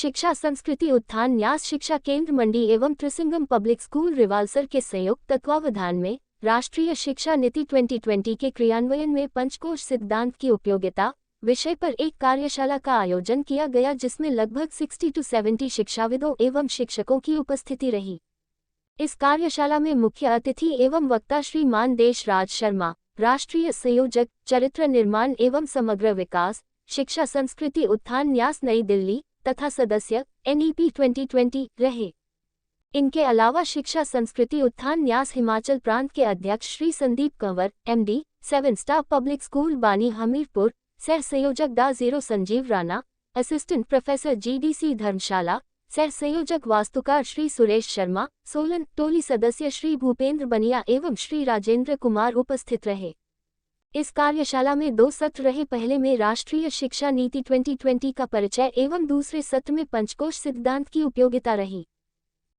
शिक्षा संस्कृति उत्थान न्यास शिक्षा केंद्र मंडी एवं त्रिसिंगम पब्लिक स्कूल रिवालसर के संयुक्त तत्वावधान में राष्ट्रीय शिक्षा नीति 2020 के क्रियान्वयन में पंचकोश सिद्धांत की उपयोगिता विषय पर एक कार्यशाला का आयोजन किया गया, जिसमें लगभग 60 to 70 शिक्षाविदों एवं शिक्षकों की उपस्थिति रही। इस कार्यशाला में मुख्य अतिथि एवं वक्ता श्री मानदेश राज शर्मा, राष्ट्रीय संयोजक चरित्र निर्माण एवं समग्र विकास शिक्षा संस्कृति उत्थान न्यास नई दिल्ली तथा सदस्य NEP 2020 रहे। इनके अलावा शिक्षा संस्कृति उत्थान न्यास हिमाचल प्रांत के अध्यक्ष Shri Sandeep Kanwar MD 7 star public school बानी हमीरपुर, सह संयोजक डा 0 Sanjeev Rana, assistant professor GDC धर्मशाला, सह संयोजक वास्तुकार श्री सुरेश शर्मा, सोलन, टोली सदस्य श्री भूपेंद्र बनिया एवं श्री राजेंद्र कुमार उपस्थित रहे। इस कार्यशाला में 2 सत्र रहे। पहले में राष्ट्रीय शिक्षा नीति 2020 का परिचय एवं दूसरे सत्र में पंचकोश सिद्धांत की उपयोगिता रही।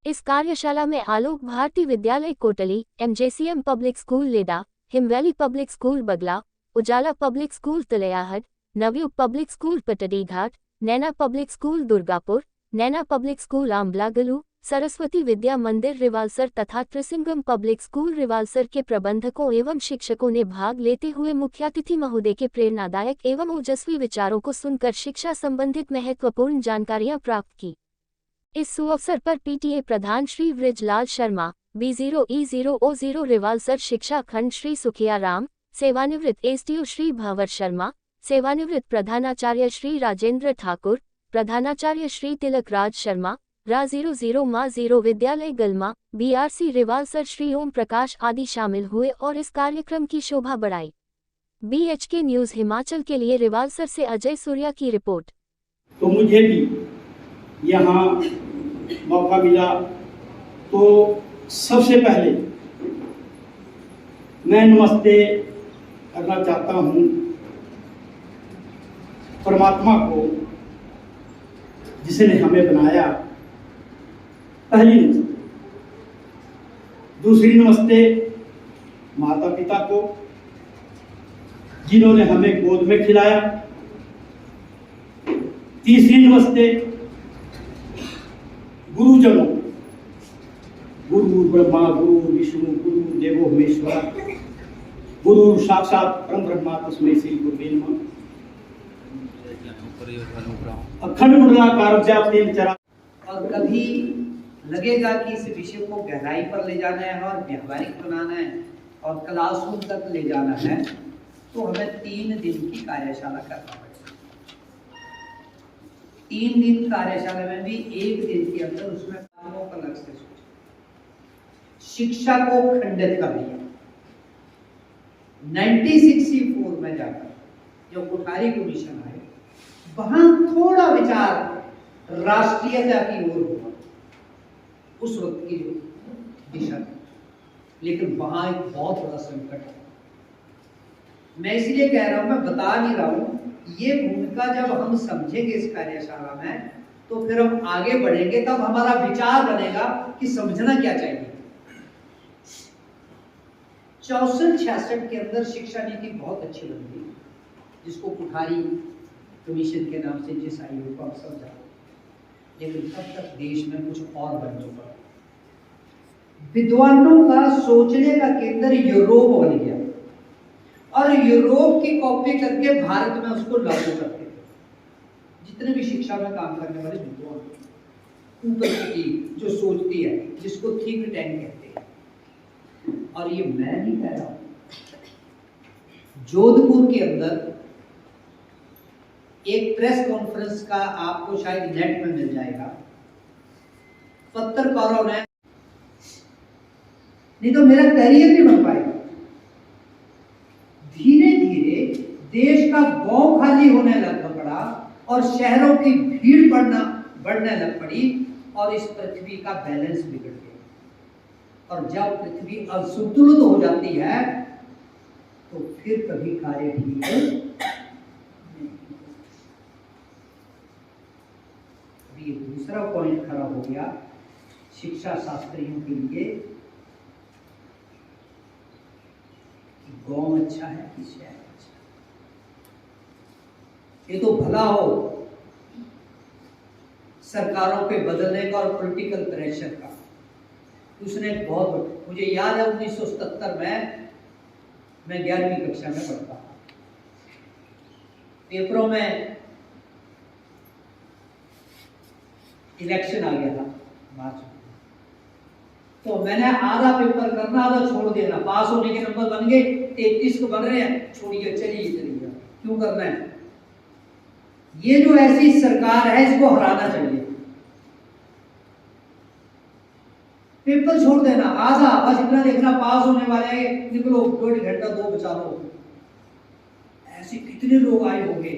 इस कार्यशाला में Alok Bharti Vidyalaya Kotli, MJCM public school Leda, Him valley public school Bagla, Ujala public school Talaiyahat, Navyug public school Patri Ghat, Naina public school Durgapur, Naina public school Amblaglu, Saraswati Vidya Mandir Rewalsar तथा त्रिसिंगम पब्लिक स्कूल रिवालसर के प्रबंधकों एवं शिक्षकों ने भाग लेते हुए मुख्यातिथि महोदय के प्रेरणादायक एवं ओजस्वी विचारों को सुनकर शिक्षा संबंधित महत्वपूर्ण जानकारियां प्राप्त की। इस सुअवसर पर PTA प्रधान श्री वृजलाल शर्मा, B0E0O0 रिवालसर शिक्षा खंड श्री सुखिया राम, सेवानिवृत्त SDO श्री भावर शर्मा, सेवानिवृत्त प्रधानाचार्य श्री राजेंद्र ठाकुर, प्रधानाचार्य श्री तिलक राज शर्मा, रा 00 मा 0 विद्यालय गलमा, BRC रिवालसर श्री ओम प्रकाश आदि शामिल हुए और इस कार्यक्रम की शोभा बढ़ाई। BHK न्यूज हिमाचल के लिए रिवालसर से अजय सूर्या की रिपोर्ट। तो मुझे भी यहाँ मौका मिला तो सबसे पहले मैं नमस्ते करना चाहता हूँ परमात्मा को, जिसने हमें बनाया। पहली नमस्ते। दूसरी नमस्ते माता पिता को, जिन्होंने हमें गोद में खिलाया। तीसरी नमस्ते गुरुजनों, गुरु ब्रह्मा गुरु विष्णु गुरु देवो महेश्वरा, गुरु साक्षात परम ब्रह्मा तस्मै श्री गुरुवे नमः। अखंड मंडलाकार व्याप्ति चरा। और कभी लगेगा कि इस विषय को गहराई पर ले जाना है और व्यवहारिक बनाना है और क्लासरूम तक ले जाना है, तो हमें 3 दिन की कार्यशाला करना पड़ेगा। 3 दिन कार्यशाला में भी 1 दिन के अंदर उसमें कामों का लक्ष्य सोचा, शिक्षा को खंडित कर दिया। 1964 में जाकर जब कोठारी कमीशन आए, वहां थोड़ा विचार राष्ट्रीयता की ओर हुआ, उस वक्त की जो दिशा थी, लेकिन वहां एक बहुत बड़ा संकट है। मैं इसलिए कह रहा हूं, मैं बता नहीं रहा हूं, ये भूमिका जब हम समझेंगे इस कार्यशाला में, तो फिर हम आगे बढ़ेंगे, तब हमारा विचार बनेगा कि समझना क्या चाहिए। 64-66 के अंदर शिक्षा नीति बहुत अच्छी बन गई, जिसको कोठारी कमीशन के नाम से जिस आयोग को हम समझा, लेकिन तब तक देश में कुछ और बन चुका। विद्वानों का सोचने का केंद्र यूरोप बन गया और यूरोप की कॉपी करके भारत में उसको लागू करते थे। जितने भी शिक्षा में काम करने वाले विद्वान, ऊपर की जो सोचती है, जिसको थिंक टैंक कहते हैं। और ये मैं नहीं कह रहा हूं, जोधपुर के अंदर एक प्रेस कॉन्फ्रेंस का आपको शायद नेट में मिल जाएगा, पत्रकारों ने, नहीं तो मेरा करियर नहीं बन पाएगा। धीरे धीरे देश का गांव खाली होने लग पड़ा और शहरों की भीड़ बढ़ने लग पड़ी और इस पृथ्वी का बैलेंस बिगड़ गया। और जब पृथ्वी असंतुलित हो जाती है तो फिर कभी कार्य ठीक नहीं। ये दूसरा पॉइंट खड़ा हो गया शिक्षा शास्त्रियों के लिए, गांव अच्छा है कि शहर अच्छा है। ये तो भला हो, सरकारों के बदलने का और पॉलिटिकल प्रेशर का। उसने बहुत, मुझे याद है 1977 में मैं 11वीं कक्षा में पढ़ता था, पेपरों में इलेक्शन आ गया था मार्च में, तो मैंने आधा पेपर करना, आधा छोड़ देना। पास होने के नंबर बन गए 33 को बन रहे हैं, छोड़िए, चलिए, क्यों करना है? ये जो ऐसी सरकार है इसको हराना चाहिए। पेपर छोड़ देना, आधा, बस इतना देखना पास होने वाले हैं, निकलो, 1.5 घंटा 2 बचा लो। ऐसे कितने लोग आए होंगे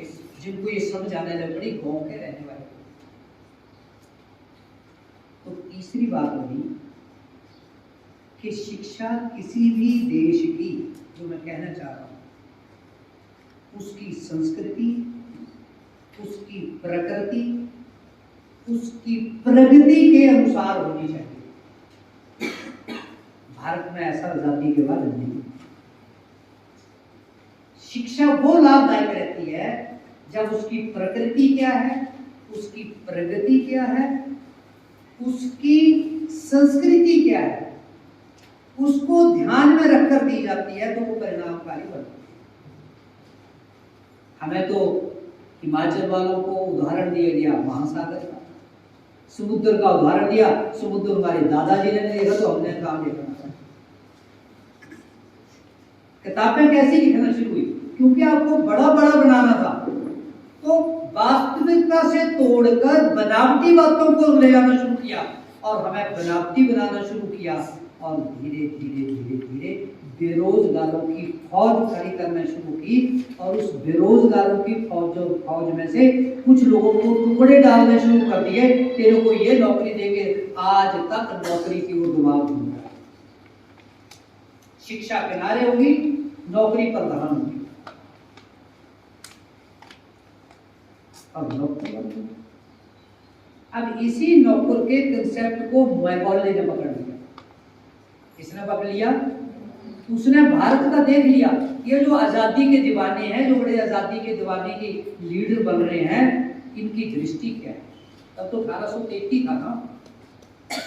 जिनको ये समझ आने लगे, बड़ी गांव के रहने वाले। तो तीसरी बात होगी कि शिक्षा किसी भी देश की, जो मैं कहना चाह रहा हूं, उसकी संस्कृति, उसकी प्रकृति, उसकी प्रगति के अनुसार होनी चाहिए। भारत में ऐसा आजादी के बाद नहीं। शिक्षा वो लाभदायक रहती है जब उसकी प्रकृति क्या है, उसकी प्रगति क्या है, उसकी संस्कृति क्या है, उसको ध्यान में रखकर दी जाती है, तो वो परिणामकारी बनती है। हमें तो हिमाचल वालों को उदाहरण दिया गया महासागर का, समुद्र का उदाहरण दिया। समुद्र हमारे दादाजी ने देखा तो हमने काम देखना। किताबें कैसी लिखना शुरू हुई? क्योंकि आपको बड़ा बड़ा बनाना था, तो वास्तविकता से तोड़कर बनावटी बातों को ले जाना शुरू किया और हमें बनावटी बनाना शुरू किया, और धीरे धीरे धीरे धीरे बेरोजगारों की फौज खड़ी करना शुरू की, और उस बेरोजगारों की फौज में से कुछ लोगों को टुकड़े डालने शुरू कर दिए, तेरे को ये नौकरी देंगे। आज तक नौकरी की वो दबाव नहीं है। शिक्षा किनारे होगी, नौकरी प्रधान होगी, और नौकरी। अब इसी नौकर के कंसेप्ट को मैकॉले ने पकड़ लिया। किसने पकड़ लिया? उसने भारत का देख लिया। ये जो आजादी के दीवाने हैं, जो बड़े आजादी के दीवाने की लीडर बन रहे हैं, इनकी दृष्टि क्या है? तब तो 1833 था ना,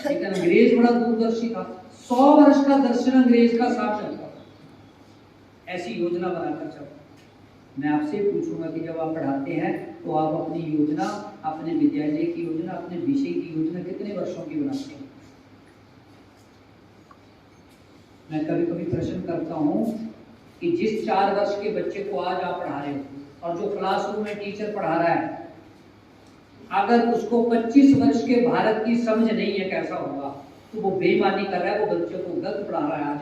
लेकिन अंग्रेज बड़ा दूरदर्शी था। 100 वर्ष का दर्शन अंग्रेज का साथ चलता था, ऐसी योजना बनाकर चलता। मैं आपसे पूछूंगा कि जब आप पढ़ाते हैं तो आप अपनी योजना, अपने विद्यालय की योजना, अपने विषय की योजना कितने वर्षों की बनाते हैं? मैं कभी कभी प्रश्न करता हूं कि जिस 4 वर्ष के बच्चे को आज आप पढ़ा रहे हो और जो क्लासरूम में टीचर पढ़ा रहा है, अगर उसको 25 वर्ष के भारत की समझ नहीं है कैसा होगा, तो वो बेईमानी कर रहा है, वो बच्चे को गलत पढ़ा रहा है आज।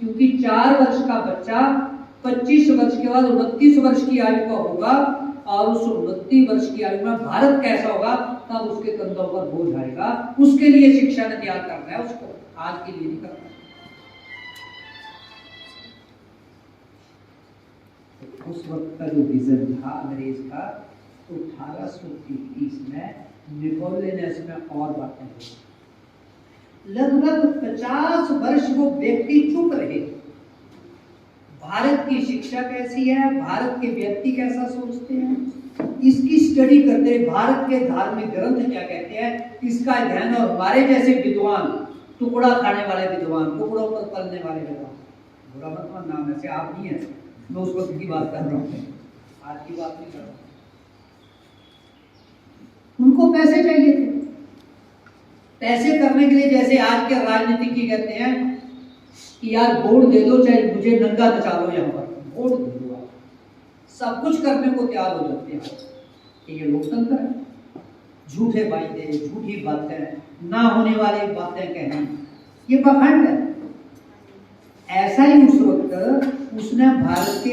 क्योंकि 4 वर्ष का बच्चा 25 वर्ष के बाद 29 वर्ष की आयु का होगा, और उस 29 वर्ष की आयु में भारत कैसा होगा, तब उसके कंधों पर बोझ आएगा। उसके लिए शिक्षा ने तैयार करना है उसको, आज के लिए नहीं करना। उस वक्त का जो विजन था अंग्रेज का, तो 1833 में निकोले ने इसमें और बातें की। लगभग 50 वर्ष वो व्यक्ति चुप रहे। भारत की शिक्षा कैसी है, भारत के व्यक्ति कैसा सोचते हैं, इसकी स्टडी करते रहे। भारत के धार्मिक ग्रंथ क्या कहते हैं, इसका अध्ययन। और हमारे जैसे विद्वान, टुकड़ा खाने वाले विद्वान, टुकड़ों पर पलने वाले विद्वान, बुरा मत नाम ऐसे आप नहीं है, मैं उस वक्त की बात कर रहा हूँ, आज की बात नहीं कर रहा हूँ। उनको पैसे चाहिए थे। पैसे करने के लिए जैसे आज के राजनीतिज्ञ कहते हैं कि यार वोट दे दो, चाहे मुझे नंगा नचा लो, यहाँ पर वोट दे दो, आप सब कुछ करने को तैयार हो जाते हैं। ये लोकतंत्र है। झूठे वायदे, झूठी बातें, ना होने वाली बातें कहना, ये पाखंड है। ऐसा ही उस वक्त उसने भारत के